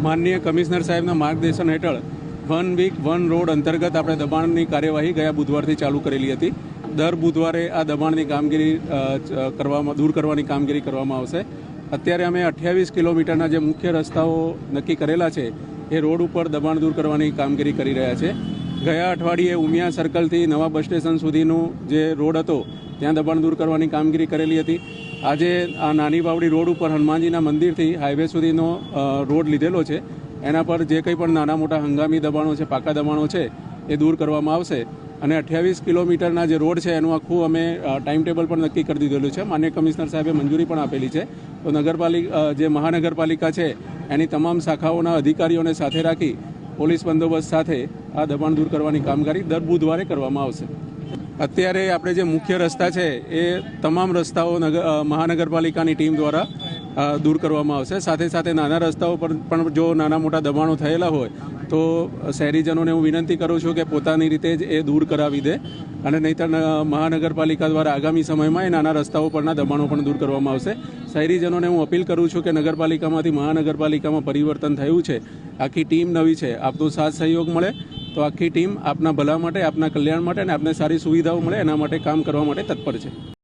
માનનીય કમિશનર સાહેબના માર્ગદર્શન હેઠળ 1 વીક 1 રોડ અંતર્ગત આપણે દબાણની કાર્યવાહી ગયા બુધવારથી ચાલુ કરેલી હતી. દર બુધવારે આ દબાણની કામગીરી દૂર કરવાની કામગીરી કરવામાં આવશે. અત્યારે અમે 28 કિલોમીટરના જે મુખ્ય રસ્તાઓ નક્કી કરેલા છે એ રોડ ઉપર દબાણ દૂર કરવાની કામગીરી કરી રહ્યા છે. ગયા અઠવાડિયે ઉમિયા સર્કલથી નવા બસ સ્ટેશન સુધીનો જે રોડ હતો ત્યાં દબાણ દૂર કરવાની કામગીરી કરેલી હતી. આજે આ નાની વાવડી રોડ ઉપર હનુમાનજીના મંદિરથી હાઈવે સુધીનો રોડ લીધેલો છે. એના પર જે કંઈ પણ નાના મોટા હંગામી દબાણો છે, પાકા દબાણો છે એ દૂર કરવામાં આવશે. અને 28 કિલોમીટરના જે રોડ છે એનું આખું અમે ટાઈમ ટેબલ પણ નક્કી કરી દીધેલું છે. માન્ય કમિશનર સાહેબે મંજૂરી પણ આપેલી છે. તો જે મહાનગરપાલિકા છે એની તમામ શાખાઓના અધિકારીઓને સાથે રાખી પોલીસ બંદોબસ્ત સાથે આ દબાણ દૂર કરવાની કામગીરી દર બુધવારે કરવામાં આવશે. અત્યારે આપણે જે મુખ્ય રસ્તા છે એ તમામ રસ્તાઓ મહાનગરપાલિકાની ટીમ દ્વારા દૂર કરવામાં આવશે. સાથે સાથે નાના રસ્તાઓ પર પણ જો નાના મોટા દબાણો થયેલા હોય તો શહેરીજનોને હું વિનંતી કરું છું કે પોતાની રીતે જ એ દૂર કરાવી દે. અને નહીંતર મહાનગરપાલિકા દ્વારા આગામી સમયમાં એ નાના રસ્તાઓ પરના દબાણો પણ દૂર કરવામાં આવશે. શહેરીજનોને હું અપીલ કરું છું કે નગરપાલિકામાંથી મહાનગરપાલિકામાં પરિવર્તન થયું છે, આખી ટીમ નવી છે, આપનો સાથ સહયોગ મળે તો આખી ટીમ આપના ભલા માટે, આપના કલ્યાણ માટે અને આપને સારી સુવિધાઓ મળે એના માટે કામ કરવા માટે તત્પર છે.